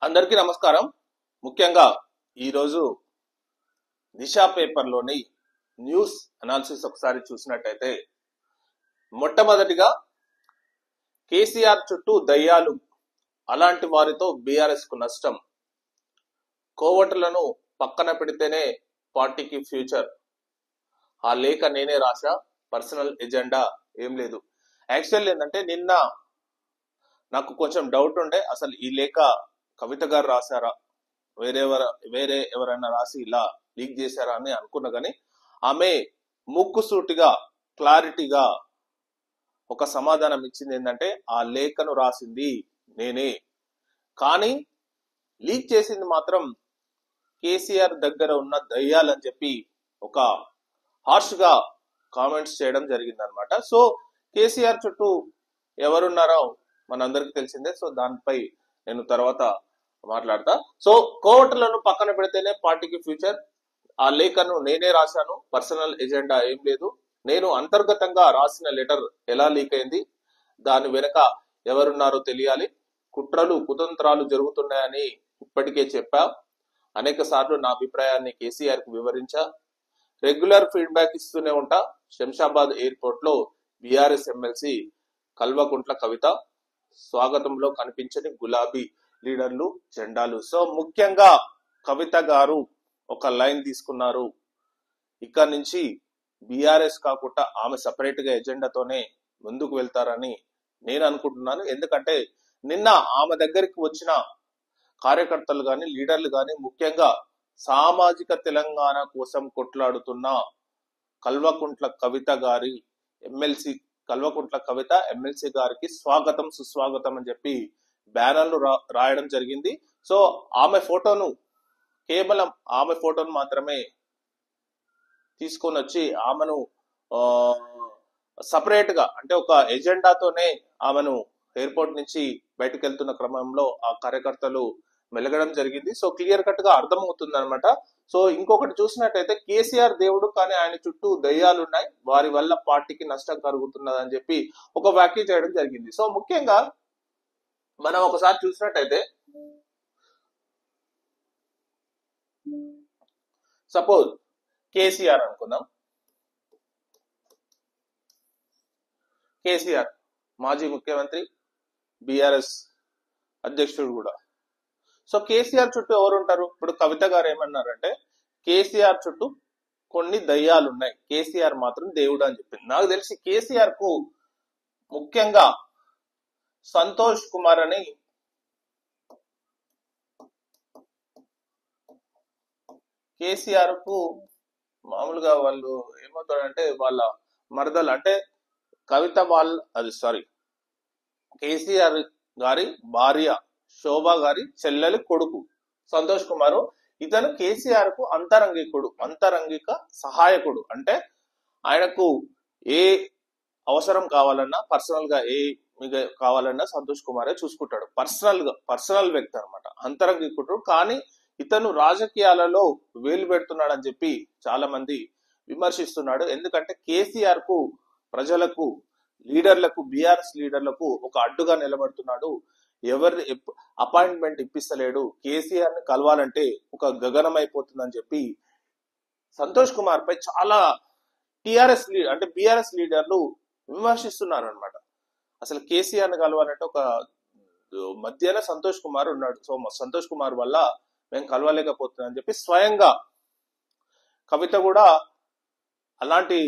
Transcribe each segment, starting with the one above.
అందరికీ నమస్కారం. ముఖ్యంగా ఈరోజు దిశా పేపర్లోని న్యూస్ అనాలిసిస్ ఒకసారి చూసినట్టయితే మొట్టమొదటిగా కేసీఆర్ చుట్టూ దయ్యాలు, అలాంటి వారితో బీఆర్ఎస్ కు నష్టం, కోవటలను పక్కన పెడితేనే పార్టీకి ఫ్యూచర్, ఆ లేఖ నేనే రాశా, పర్సనల్ ఎజెండా ఏం లేదు. యాక్చువల్ ఏంటంటే నిన్న నాకు కొంచెం డౌట్ ఉండే, అసలు ఈ లేఖ కవిత గారు రాశారా, వేరే ఎవరైనా రాసి ఇలా లీక్ చేశారా అని అనుకున్నా. కానీ ఆమె ముక్కుసూటిగా క్లారిటీగా ఒక సమాధానం ఇచ్చింది. ఏంటంటే ఆ లేఖను రాసింది నేనే, కానీ లీక్ చేసింది మాత్రం కేసీఆర్ దగ్గర ఉన్న దయ్యాలని చెప్పి ఒక హార్ష్ గా కామెంట్స్ చేయడం జరిగింది అనమాట. సో కేసీఆర్ చుట్టూ ఎవరున్నారో మనందరికి తెలిసిందే. సో దానిపై నేను తర్వాత మాట్లాడతా. సో కోవటలను పక్కన పెడితేనే పార్టీకి ఫ్యూచర్, ఆ లేఖను నేనే రాశాను, పర్సనల్ ఎజెండా ఏం లేదు, నేను అంతర్గతంగా రాసిన లెటర్ ఎలా లీక్ అయింది, దాని వెనుక ఎవరున్నారో తెలియాలి, కుట్రలు కుతంత్రాలు జరుగుతున్నాయని ఇప్పటికే చెప్పా, అనేక సార్లు నా అభిప్రాయాన్ని కేసీఆర్ కు వివరించా, రెగ్యులర్ ఫీడ్బ్యాక్ ఇస్తూనే ఉంటా. శంషాబాద్ ఎయిర్పోర్ట్ లో బీఆర్ఎస్ ఎమ్మెల్సీ కల్వకుంట్ల కవిత స్వాగతంలో కనిపించని గులాబీ లీడర్లు, జెండాలు. సో ముఖ్యంగా కవిత గారు ఒక లైన్ తీసుకున్నారు, ఇక్కడ నుంచి బీఆర్ఎస్ కాకుండా ఆమె సపరేట్ గా ఎజెండాతోనే ముందుకు వెళ్తారని నేను అనుకుంటున్నాను. ఎందుకంటే నిన్న ఆమె దగ్గరికి వచ్చిన కార్యకర్తలు గాని, లీడర్లు గాని, ముఖ్యంగా సామాజిక తెలంగాణ కోసం కొట్లాడుతున్న కల్వకుంట్ల కవిత గారి కల్వకుంట్ల కవిత ఎమ్మెల్సీ గారికి స్వాగతం సుస్వాగతం అని చెప్పి బ్యానర్లు రాయడం జరిగింది. సో కేవలం ఆమె ఫోటోను మాత్రమే తీసుకొని వచ్చి ఆమెను సపరేట్ గా, అంటే ఒక ఎజెండాతోనే ఆమెను ఎయిర్పోర్ట్ నుంచి బయటకు వెళ్తున్న క్రమంలో ఆ కార్యకర్తలు మెలగడం జరిగింది. సో క్లియర్ కట్ గా అర్థమవుతుంది అనమాట. సో ఇంకొకటి చూసినట్టయితే కేసీఆర్ దేవుడు, కానీ ఆయన చుట్టూ దయ్యాలు ఉన్నాయి, వారి వల్ల పార్టీకి నష్టం కలుగుతున్నది అని చెప్పి ఒక వ్యాఖ్య చేయడం జరిగింది. సో ముఖ్యంగా మనం ఒకసారి చూసినట్టయితే, సపోజ్ కేసీఆర్ అనుకుందాం, కేసీఆర్ మాజీ ముఖ్యమంత్రి, బీఆర్ఎస్ అధ్యక్షుడు కూడా. సో కేసీఆర్ చుట్టూ ఎవరు ఉంటారు? ఇప్పుడు కవిత గారు ఏమన్నారంటే కేసీఆర్ చుట్టూ కొన్ని దయ్యాలు ఉన్నాయి, కేసీఆర్ మాత్రం దేవుడు అని చెప్పింది. నాకు తెలిసి కేసీఆర్ కు ముఖ్యంగా సంతోష్ కుమార్ అని కేసీఆర్ కు మామూలుగా వాళ్ళు ఏమవుతాడంటే వాళ్ళ మరదలు, అంటే కవిత కేసీఆర్ గారి భార్య శోభా గారి చెల్లెలి కొడుకు సంతోష్ కుమార్. ఇతను కేసీఆర్ కు అంతరంగిక సహాయకుడు. అంటే ఆయనకు ఏ అవసరం కావాలన్నా, పర్సనల్ గా కావాలన్నా సంతోష్ కుమారే చూసుకుంటాడు. పర్సనల్ వ్యక్తి అనమాట, అంతరంగికుడు. కానీ ఇతను రాజకీయాలలో వేలు పెడుతున్నాడు అని చెప్పి చాలా మంది విమర్శిస్తున్నాడు. ఎందుకంటే కేసీఆర్ కు, ప్రజలకు, లీడర్లకు, బీఆర్ఎస్ లీడర్లకు ఒక అడ్డుగా నిలబడుతున్నాడు. ఎవరిని అపాయింట్మెంట్ ఇప్పిస్తలేడు, కేసీఆర్ ని కలవాలంటే ఒక గగనం అయిపోతుందని చెప్పి సంతోష్ కుమార్ పై చాలా బీఆర్ఎస్ లీడర్లు విమర్శిస్తున్నారు అనమాట. అసలు కేసీఆర్ ని కలవాలంటే ఒక మధ్యన సంతోష్ కుమార్ ఉన్నాడు. సో సంతోష్ కుమార్ వల్ల మేము కలవలేకపోతున్నాం అని చెప్పి స్వయంగా కవిత కూడా అలాంటి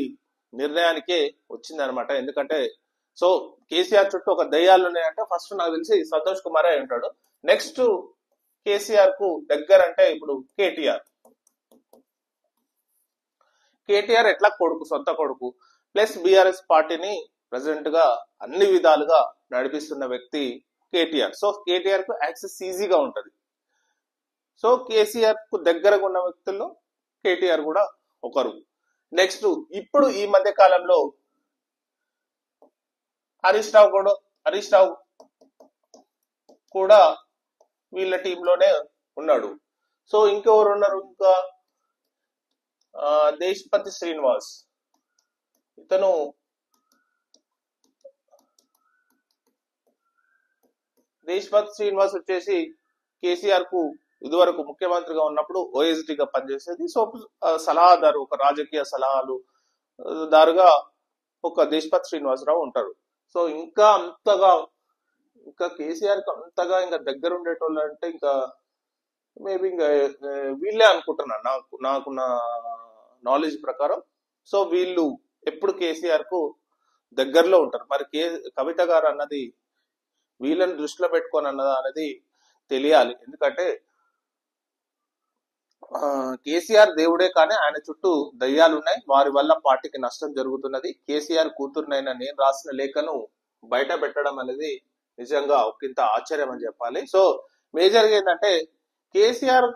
నిర్ణయానికే వచ్చింది అనమాట. ఎందుకంటే సో కేసీఆర్ చుట్టూ ఒక దయ్యాలు ఉన్నాయంటే ఫస్ట్ నాకు తెలిసి సంతోష్ కుమార్ అయి ఉంటాడు. నెక్స్ట్ కేసీఆర్ కు దగ్గర అంటే ఇప్పుడు కేటీఆర్ ఎట్లా సొంత కొడుకు, ప్లస్ బీఆర్ఎస్ పార్టీని ప్రెసిడెంట్ గా అన్ని విధాలుగా నడిపిస్తున్న వ్యక్తి కేటీఆర్. సో కేటీఆర్ కు యాక్సెస్ ఈజీగా ఉంటది. సో కేసీఆర్ కు దగ్గరగా ఉన్న వ్యక్తుల్లో కేటీఆర్ కూడా ఒకరు. నెక్స్ట్ ఇప్పుడు ఈ మధ్య కాలంలో హరీష్ రావు కూడా వీళ్ళ టీంలోనే ఉన్నాడు. సో ఇంకెవరు ఉన్నారు? ఇంకా దేశపతి శ్రీనివాస్, ఇతను దేశపతి శ్రీనివాస్ వచ్చేసి కేసీఆర్ కు ఇదివరకు ముఖ్యమంత్రిగా ఉన్నప్పుడు ఓఎస్డీగా పనిచేసేది. సో సలహాదారు, ఒక రాజకీయ సలహాలు దారుగా ఒక దేశపతి శ్రీనివాసరావు ఉంటారు. సో ఇంకా కేసీఆర్ కి అంతగా ఇంకా దగ్గర ఉండేటోళ్ళు అంటే ఇంకా మేబీ ఇంకా వీళ్ళే అనుకుంటున్నాను నాకున్న నాలెడ్జ్ ప్రకారం. సో వీళ్ళు ఎప్పుడు కేసీఆర్ కు దగ్గరలో ఉంటారు. మరి కవిత గారు అన్నది వీళ్ళని దృష్టిలో పెట్టుకొని అన్నదా అనేది తెలియాలి. ఎందుకంటే కేసీఆర్ దేవుడే, కానీ ఆయన చుట్టూ దయ్యాలు ఉన్నాయి. వారి వల్ల పార్టీకి నష్టం జరుగుతున్నది. కేసీఆర్ కూతురునైనా నేను రాసిన లేఖను బయట పెట్టడం అనేది నిజంగా ఒకంత ఆశ్చర్యం అని చెప్పాలి. సో మేజర్ గా ఏంటంటే కేసీఆర్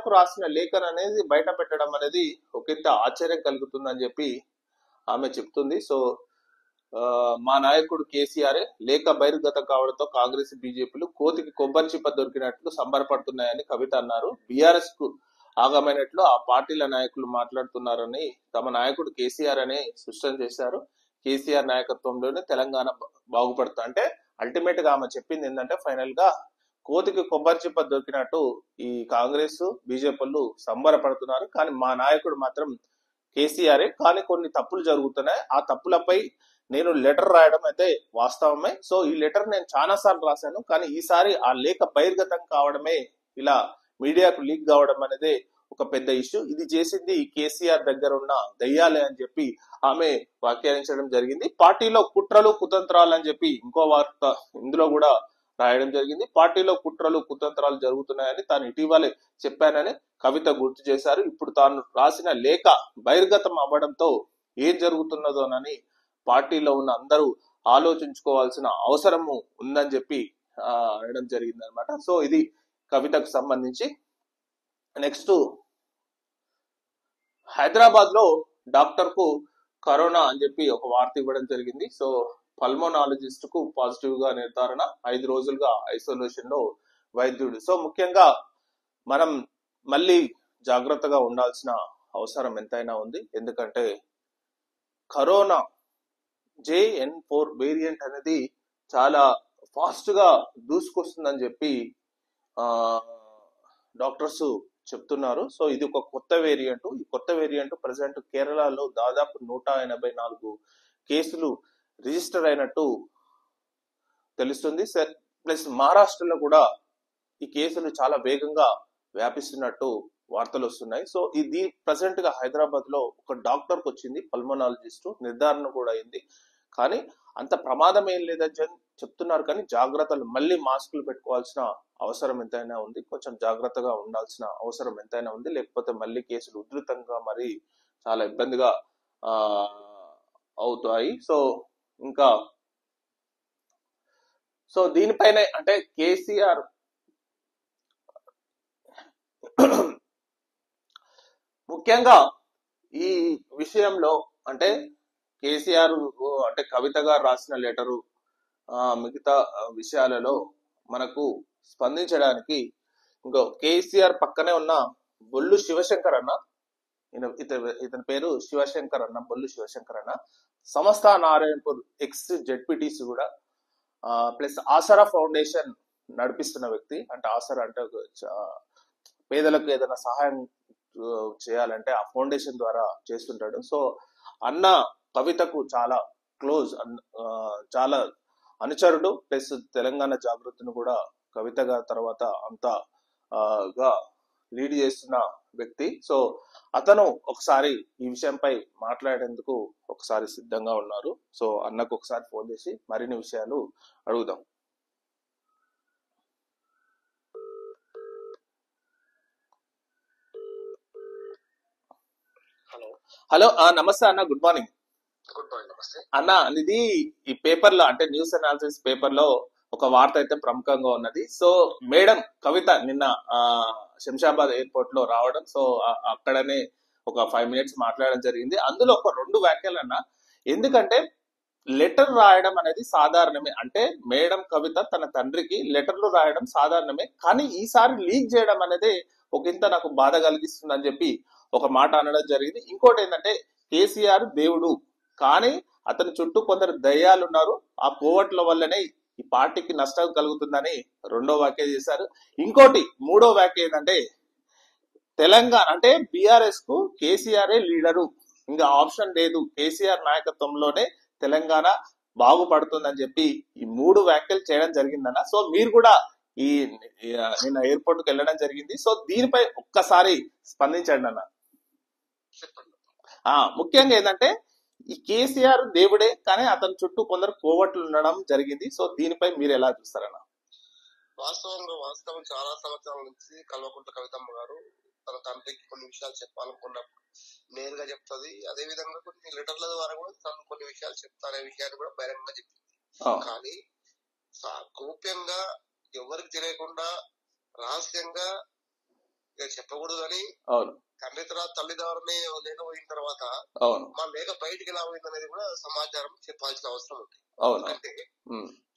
కు రాసిన లేఖను అనేది బయట పెట్టడం అనేది ఒకంత ఆశ్చర్యం కలుగుతుందని చెప్పి ఆమె చెప్తుంది. సో మా నాయకుడు కేసీఆర్ లేఖ బహిర్గతం కావడంతో కాంగ్రెస్ బీజేపీలు కోతికి కొబ్బరి చిప్ప దొరికినట్లు సంబరపడుతున్నాయని కవిత అన్నారు. బీఆర్ఎస్ కు ఆగమైనట్లు ఆ పార్టీల నాయకులు మాట్లాడుతున్నారని తమ నాయకుడు కేసీఆర్ అని స్పష్టం చేశారు. కేసీఆర్ నాయకత్వంలోనే తెలంగాణ బాగుపడుతుంది. అంటే అల్టిమేట్ గా ఆమె చెప్పింది ఏంటంటే ఫైనల్ గా కోతికి కొబ్బరి చిప్ప దొరికినట్టు ఈ కాంగ్రెస్ బీజేపీలు సంబరపడుతున్నారు. కానీ మా నాయకుడు మాత్రం కేసీఆర్. కానీ కొన్ని తప్పులు జరుగుతున్నాయి. ఆ తప్పులపై నేను లెటర్ రాయడం అయితే వాస్తవమే. సో ఈ లెటర్ నేను చాలా సార్లు రాశాను, కానీ ఈసారి ఆ లేఖ బహిర్గతం కావడమే, ఇలా మీడియాకు లీక్ కావడం అనేది ఒక పెద్ద ఇష్యూ. ఇది చేసింది కేసీఆర్ దగ్గర ఉన్న దయ్యాలే అని చెప్పి ఆమె వ్యాఖ్యానించడం జరిగింది. పార్టీలో కుట్రలు కుతంత్రాలు అని చెప్పి ఇంకో వార్త ఇందులో కూడా రాయడం జరిగింది. పార్టీలో కుట్రలు కుతంత్రాలు జరుగుతున్నాయని తాను ఇటీవలే చెప్పానని కవిత గుర్తు చేశారు. ఇప్పుడు తాను రాసిన లేఖ బహిర్గతం అవ్వడంతో ఏం జరుగుతున్నదోనని పార్టీలో ఉన్న అందరూ ఆలోచించుకోవాల్సిన అవసరము ఉందని చెప్పి అనడం జరిగింది అనమాట. సో ఇది కవితకు సంబంధించి. నెక్స్ట్, హైదరాబాద్ లో డాక్టర్ కు కరోనా అని చెప్పి ఒక వార్త ఇవ్వడం జరిగింది. సో పల్మోనాలజిస్ట్ కు పాజిటివ్ గా నిర్ధారణ, 5 రోజులుగా ఐసోలేషన్ లో వైద్యుడు. సో ముఖ్యంగా మనం మళ్ళీ జాగ్రత్తగా ఉండాల్సిన అవసరం ఎంతైనా ఉంది. ఎందుకంటే కరోనా JN4 వేరియంట్ అనేది చాలా ఫాస్ట్ గా దూసుకొస్తుందని చెప్పి డాక్టర్స్ చెప్తున్నారు. సో ఇది ఒక కొత్త వేరియంట్. ఈ కొత్త వేరియంట్ ప్రజెంట్ కేరళలో దాదాపు 184 కేసులు రిజిస్టర్ అయినట్టు తెలుస్తుంది. ప్లస్ మహారాష్ట్రలో కూడా ఈ కేసులు చాలా వేగంగా వ్యాపిస్తున్నట్టు వార్తలు వస్తున్నాయి. సో ఇది ప్రజెంట్ గా హైదరాబాద్ లో ఒక డాక్టర్ కు వచ్చింది, పల్మనాలజిస్ట్, నిర్ధారణ కూడా అయింది. కానీ అంత ప్రమాదం ఏం లేదని చెప్తున్నారు. కానీ జాగ్రత్తలు, మళ్ళీ మాస్కులు పెట్టుకోవాల్సిన అవసరం ఎంతైనా ఉంది. కొంచెం జాగ్రత్తగా ఉండాల్సిన అవసరం ఎంతైనా ఉంది. లేకపోతే మళ్ళీ కేసులు ఉధృతంగా మరి చాలా ఇబ్బందిగా అవుతాయి. సో దీనిపైనే అంటే కేసీఆర్ ముఖ్యంగా ఈ విషయంలో అంటే కేసీఆర్ అంటే కవిత గారు రాసిన లెటరు, మిగతా విషయాలలో మనకు స్పందించడానికి ఇంకో కేసీఆర్ పక్కనే ఉన్న బొల్లు శివశంకర్ అన్న, ఇతని పేరు శివశంకర్ అన్న, బొల్లు శివశంకర్ అన్న, సంస్థ నారాయణపూర్ ఎక్స్ జెడ్పీటీసీ కూడా, ప్లస్ ఆసరా ఫౌండేషన్ నడిపిస్తున్న వ్యక్తి. అంటే ఆసరా అంటే పేదలకు ఏదైనా సహాయం చేయాలంటే ఆ ఫౌండేషన్ ద్వారా చేస్తుంటాడు. సో అన్న కవితకు చాలా క్లోజ్, చాలా అనుచరుడు, ప్లస్ తెలంగాణ జాగృతిని కూడా కవిత గారి తర్వాత అంతగా లీడ్ చేస్తున్న వ్యక్తి. సో అతను ఒకసారి ఈ విషయంపై మాట్లాడేందుకు ఒకసారి సిద్ధంగా ఉన్నారు. సో అన్నకు ఒకసారి ఫోన్ చేసి మరిన్ని విషయాలు అడుగుదాం. హలో, నమస్తే అన్న, గుడ్ మార్నింగ్. Good morning. నమస్తే అన్న. ఇది ఈ పేపర్ లో అంటే న్యూస్ అనాలిసిస్ పేపర్ లో ఒక వార్త అయితే ప్రముఖంగా ఉన్నది. సో మేడం కవిత నిన్న శంషాబాద్ ఎయిర్పోర్ట్ లో రావడం, సో అక్కడనే ఒక 5 minutes మాట్లాడడం జరిగింది. అందులో ఒక 2 వ్యాఖ్యలు అన్న. ఎందుకంటే లెటర్ రాయడం అనేది సాధారణమే, అంటే మేడం కవిత తన తండ్రికి లెటర్లు రాయడం సాధారణమే, కానీ ఈసారి లీక్ చేయడం అనేది ఒకంత నాకు బాధ కలిగిస్తుంది అని చెప్పి ఒక మాట అనడం జరిగింది. ఇంకోటి ఏంటంటే కేసీఆర్ దేవుడు, కానీ అతని చుట్టూ కొందరు దయ్యాలు ఉన్నారు, ఆ కోవట్ల వల్లనే ఈ పార్టీకి నష్టం కలుగుతుందని రెండో వ్యాఖ్య చేశారు. ఇంకోటి మూడో వ్యాఖ్య ఏంటంటే తెలంగాణ అంటే బీఆర్ఎస్ కు కేసీఆరే లీడరు, ఇంకా ఆప్షన్ లేదు, కేసీఆర్ నాయకత్వంలోనే తెలంగాణ బాగుపడుతుందని చెప్పి ఈ మూడు వ్యాఖ్యలు చేయడం జరిగిందన్న. సో మీరు కూడా ఈ నిన్న ఎయిర్పోర్ట్ కు వెళ్ళడం జరిగింది. సో దీనిపై ఒక్కసారి స్పందించండి అన్న. ముఖ్యంగా ఏంటంటే ఈ కేసీఆర్ దేవుడే, కానీ అతని చుట్టూ కొందరు కోవట్లు ఉండడం జరిగింది. సో దీనిపై మీరు ఎలా చూస్తారన్న? వాస్తవం చాలా సంవత్సరాల నుంచి కల్వకుంట్ల కవితమ్మ గారు తన తండ్రికి కొన్ని విషయాలు చెప్పాలనుకున్నప్పుడు నేరుగా చెప్తుంది. అదే విధంగా కొన్ని లెటర్ల ద్వారా కూడా తను కొన్ని విషయాలు చెప్తారనే విషయాన్ని కూడా బహిరంగంగా చెప్పింది. కానీ గోప్యంగా ఎవరికి తెలియకుండా రహస్యంగా చెప్పకూడదు అని తండ్రి తర్వాత తల్లిదండ్రులని లేకపోయిన తర్వాత మా లేక బయటికి ఎలా పోయింది అనేది కూడా సమాచారం చెప్పాల్సిన అవసరం ఉంది. ఎందుకంటే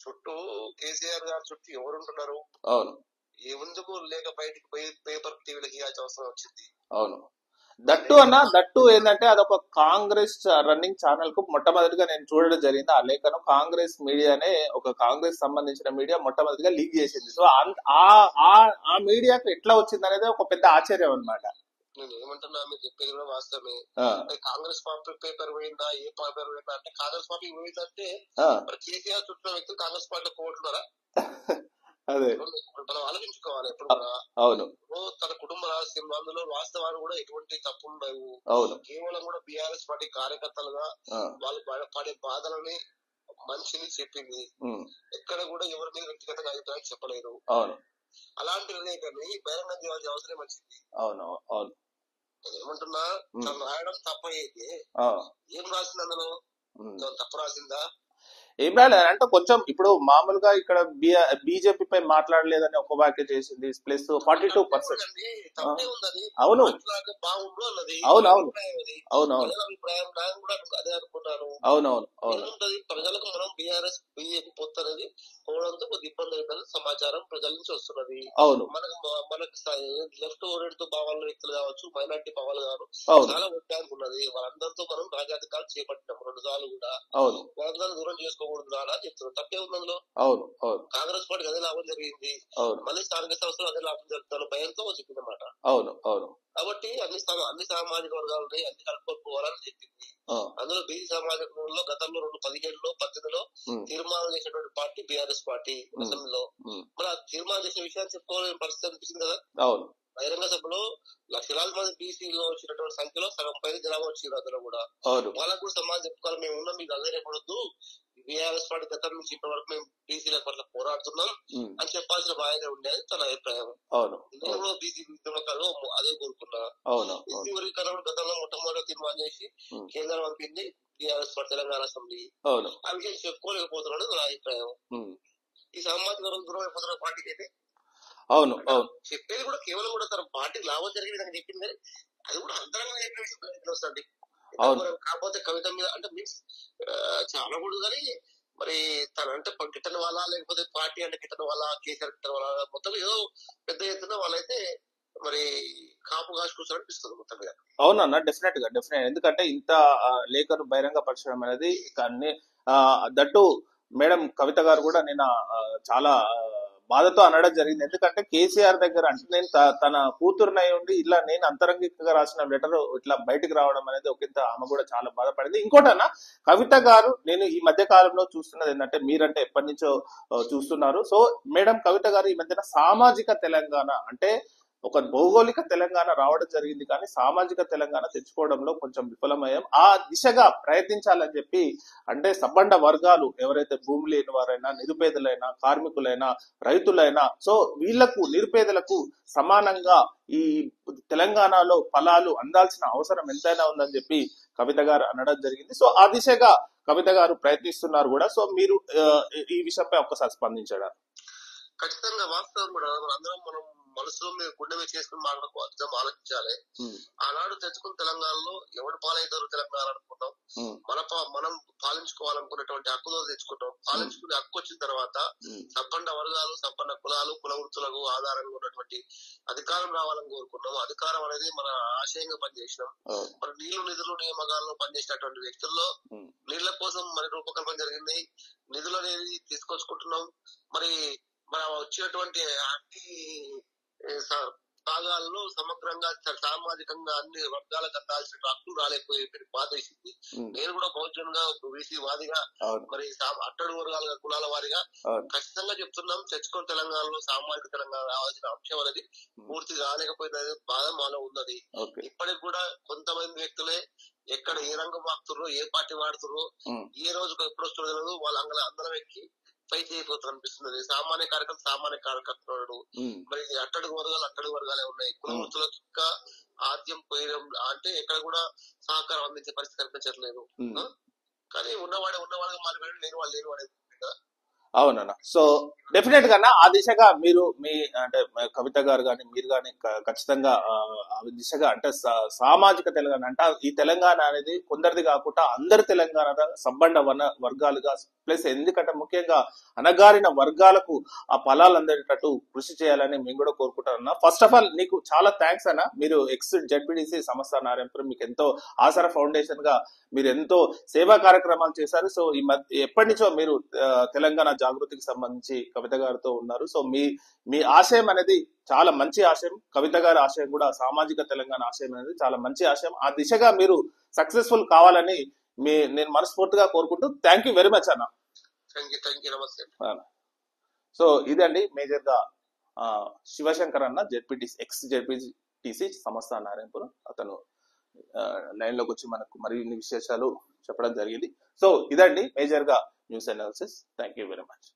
చుట్టూ కేసీఆర్ గారి చుట్టూ ఎవరుంటున్నారు, ఎందుకు లేక బయటికి పేపర్ టీవీలకు ఇవ్వాల్సిన అవసరం వచ్చింది. దట్టు ఏంటంటే అదొక కాంగ్రెస్ రన్నింగ్ ఛానల్ కు మొట్టమొదటిగా నేను చూడడం జరిగింది. ఆ లేఖను కాంగ్రెస్ మీడియానే, ఒక కాంగ్రెస్ సంబంధించిన మీడియా మొట్టమొదటిగా లీక్ చేసింది. సో ఆ మీడియాకు ఎట్లా వచ్చింది అనేది ఒక పెద్ద ఆశ్చర్యం అన్నమాట. నేను ఏమంటున్నా, మీరు చెప్పేది కూడా వాస్తవమే. కాంగ్రెస్ పేపర్ పోయిందా, ఏ పేపర్ పోయిందా అంటే కాంగ్రెస్ పార్టీ పోయిందంటే కేసీఆర్ చుట్టూ వ్యక్తులు కాంగ్రెస్ పార్టీలో కోరుతున్నారా? అదే మనం ఆలోచించుకోవాలి ఎప్పుడు కూడా. తన కుటుంబ రహస్యం, అందులో వాస్తవాలు కూడా ఎటువంటి తప్పులు ఉండవు. కేవలం కూడా బీఆర్ఎస్ పార్టీ కార్యకర్తలుగా వాళ్ళు పడే బాధలని మనిషిని చెప్పింది. ఎక్కడ కూడా ఎవరి మీద వ్యక్తిగతంగా అభిప్రాయం చెప్పలేదు. అలాంటి లేఖని బహిరంగ చేయాల్సిన అవసరం వచ్చింది. ఏమంటున్నా, తను రాయడం తప్పైతే ఏం రాసింది అందులో? తప్పు రాసిందా? ఏం రాలేదు అంటే కొంచెం ఇప్పుడు మామూలుగా ఇక్కడ బీజేపీ పై మాట్లాడలేదని ఒక వ్యాఖ్య చేసింది. ప్లస్ 42%. అవును ప్రజలకు మనం బీఆర్ఎస్ బీజేపీ పొత్తు అనేది పోవడంతో కొద్ది ఇబ్బంది అవుతుంది సమాచారం ప్రజల నుంచి వస్తున్నది. మనకు లెఫ్ట్ ఓరియంట్ భావాల వ్యక్తులు కావచ్చు, మైనార్టీ భావాలు కావచ్చు, చాలా ఒడ్డానికి ఉన్నది. వాళ్ళందరితో మనం రాజాధికారులు చేపట్టినాం 2 సార్లు కూడా. వాళ్ళందరూ దూరం చేసుకోకూడదు చెప్తున్నారు. తప్పే ఉంది అందులో. కాంగ్రెస్ పార్టీకి అదే లాభం జరిగింది, మళ్ళీ స్థానిక సంస్థలు అదే లాభం జరుగుతారు భయంతో చెప్పిందన్నమాట. కాబట్టి అన్ని సామాజిక వర్గాలని అన్ని కలుపుకోవాలని చెప్పింది. అందులో బీసీ సామాజిక వర్గంలో గతంలో 2017లో 2018లో తీర్మానం చేసినటువంటి పార్టీ బీఆర్ఎస్ పార్టీ అసెంబ్లీలో. మరి ఆ తీర్మానం చేసిన విషయాన్ని చెప్పుకోవాలని పరిస్థితి అనిపించింది కదా. బహిరంగ సభలో లక్షలాది మంది బీసీలో వచ్చినటువంటి సంఖ్యలో సగం పైన జనాభా వచ్చింది. అందులో కూడా వాళ్ళకు కూడా సమాజం చెప్పుకోవాలి, మేము ఉన్నాం, మీకు అదేపడద్దు, బీఆర్ఎస్ పార్టీ గతం నుంచి ఇప్పటి వరకు మేము బీసీల పట్ల పోరాడుతున్నాం అని చెప్పాల్సిన బాధ్యత ఉండేది తన అభిప్రాయం. నేను కూడా బీసీ ఉద్యమకాలు అదే కోరుకున్నా. బీసీ వర్గీకరణ గతంలో మొట్టమొదటి తీర్మానం చేసి కేంద్రం పంపింది బీఆర్ఎస్ పార్టీ తెలంగాణ అసెంబ్లీ. ఆ విషయం చెప్పుకోలేకపోతున్నాడు నా అభిప్రాయం. ఈ సామాజిక వర్గం దూరం అయిపోతున్న పార్టీకి అయితే చెప్పేది కూడా కేవలం కూడా తన పార్టీకి లాభం జరిగే విధంగా చెప్పింది, కానీ అది కూడా అంతరంగా చెప్పిన విషయం వస్తుంది. కాకపోతే కవిత మీద అంటే మీన్స్ చాలా కూడా, కానీ మరి తన అంటే గిట్టని వాళ్ళ, లేకపోతే పార్టీ అంటే గిట్టని వాళ్ళ, కేసీఆర్ గిట్టని వాళ్ళ, మొత్తం ఏదో పెద్ద ఎత్తున వాళ్ళైతే మరి కాపు కాసుకొచ్చు అనిపిస్తుంది మొత్తం మీద. అవునన్నా, డెఫినెట్ గా. ఎందుకంటే ఇంత లేఖను బహిరంగ పరచడం అనేది దట్టు మేడం కవిత గారు కూడా నిన్న చాలా బాధతో అనడం జరిగింది. ఎందుకంటే కేసీఆర్ దగ్గర అంటే నేను తన కూతురునై ఉండి ఇలా నేను అంతరంగికంగా రాసిన లెటర్ ఇట్లా బయటకు రావడం అనేది ఒకంత ఆమె కూడా చాలా బాధపడింది. ఇంకోటన్నా, కవిత గారు నేను ఈ మధ్య కాలంలో చూస్తున్నది ఏంటంటే, మీరంటే ఎప్పటి నుంచో చూస్తున్నారు. సో మేడం కవిత గారు ఈ మధ్యన సామాజిక తెలంగాణ అంటే ఒక భౌగోళిక తెలంగాణ రావడం జరిగింది, కానీ సామాజిక తెలంగాణ తెచ్చుకోవడంలో కొంచెం విఫలమయ్యాం. ఆ దిశగా ప్రయత్నించాలని చెప్పి అంటే సబ్బండ వర్గాలు ఎవరైతే భూమి లేని వారైనా, నిరుపేదలైనా, కార్మికులైనా, రైతులైనా, సో వీళ్లకు నిరుపేదలకు సమానంగా ఈ తెలంగాణలో ఫలాలు అందాల్సిన అవసరం ఎంతైనా ఉందని చెప్పి కవిత గారు అనడం జరిగింది. సో ఆ దిశగా కవిత గారు ప్రయత్నిస్తున్నారు కూడా. సో మీరు ఈ విషయంపై ఒక్కసారి స్పందించడా? ఖచ్చితంగా వాస్తవం కూడా అందరం మనం మనసులో మీరు గుండె మీద చేసుకుని మాట్లాడుకోవాలి, ఆలోచించాలి. ఆనాడు తెచ్చుకున్న తెలంగాణలో ఎవడు పాలవుతారు తెలంగాణ అనుకున్నాం, మనం పాలించుకోవాలనుకున్నటువంటి హక్కులో తెచ్చుకుంటాం. పాలించుకునే హక్కు వచ్చిన తర్వాత సంపన్న వర్గాలు, సంపన్న కులాలు, కుల వృత్తులకు ఆధారంగా ఉన్నటువంటి అధికారం రావాలని కోరుకున్నాం. అధికారం అనేది మన ఆశయంగా పనిచేసినాం. మన నీళ్లు నిధులు నియామకాల్లో పనిచేసినటువంటి వ్యక్తుల్లో నీళ్ల కోసం మరి రూపకల్పన జరిగింది. నిధులు అనేది తీసుకొచ్చుకుంటున్నాం. మరి మన వచ్చినటువంటి అన్ని భాగాల్లో సమగ్రంగా సామాజికంగా అన్ని వర్గాలకు అందాల్సిన హక్కులు రాలేకపోయే బాధ వేసింది. నేను కూడా బహుజనుగా బీసీ వాదిగా మరి అట్టడు వర్గాల కులాల వారిగా ఖచ్చితంగా చెప్తున్నాం, తెచ్చుకొని తెలంగాణలో సామాజిక తెలంగాణ రావాల్సిన అంశం అనేది పూర్తి కాలేకపోయిన బాధ మాలో ఉన్నది. ఇప్పటికి కూడా కొంతమంది వ్యక్తులే ఎక్కడ ఏ రంగం వాడుతుర్రో, ఏ పార్టీ వాడుతుర్రో, ఏ రోజుకు ఎప్పుడు వస్తుందో తెలియదు, వాళ్ళు అందరం ఎక్కి ఫైట్ చేయబోతున్నారు అనిపిస్తున్నది. సామాన్య కార్యకర్తలు మరి అట్టడుగు వర్గాలే ఉన్నాయి. కుల వృత్తులకు ఇంకా ఆద్యం పోయడం అంటే ఎక్కడ కూడా సహకారం అందించే పరిస్థితి కనిపించట్లేదు. కానీ ఉన్నవాడే మారిపోయాడు, లేని వాళ్ళు లేని వాడే కదా. అవునన్నా. సో డెఫినెట్ గా ఆ దిశగా మీరు మీ అంటే కవిత గారు కానీ మీరు కానీ ఖచ్చితంగా ఆ దిశగా అంటే సామాజిక తెలంగాణ అంటే ఈ తెలంగాణ అనేది కొందరిది కాకుండా అందరి తెలంగాణ సంబంధ వర్గాలుగా ప్లస్ ఎందుకంటే ముఖ్యంగా అణగారిన వర్గాలకు ఆ ఫలాలు అందేటట్టు కృషి చేయాలని మేము కూడా కోరుకుంటారన్నా. ఫస్ట్ ఆఫ్ ఆల్ నీకు చాలా థ్యాంక్స్ అన్న. మీరు ఎక్స్ జెడ్పీటీసీ సంస్థ నారాయణపురం మీకు ఎంతో ఆసరా ఫౌండేషన్ గా మీరు ఎంతో సేవా కార్యక్రమాలు చేశారు. సో ఈ మధ్య ఎప్పటి నుంచో మీరు తెలంగాణ జాగృతికి సంబంధించి కవిత గారితో ఉన్నారు. సో మీ ఆశయం అనేది చాలా మంచి ఆశయం. కవిత గారి ఆశయం కూడా సామాజిక తెలంగాణ ఆశయం అనేది చాలా మంచి ఆశయం. ఆ దిశగా మీరు సక్సెస్ఫుల్ కావాలని నేను మనస్ఫూర్తిగా కోరుకుంటూ థ్యాంక్ యూ వెరీ మచ్ అన్న. సో ఇదండి మేజర్ గా శివశంకర్ అన్న ఎక్స్ జెడ్పీటీసీ సంస్థ నారాయణపురం. అతను లైన్ లోకి వచ్చి మనకు మరిన్ని విశేషాలు చెప్పడం జరిగింది. సో ఇదండి మేజర్ గా news analysis. Thank you very much.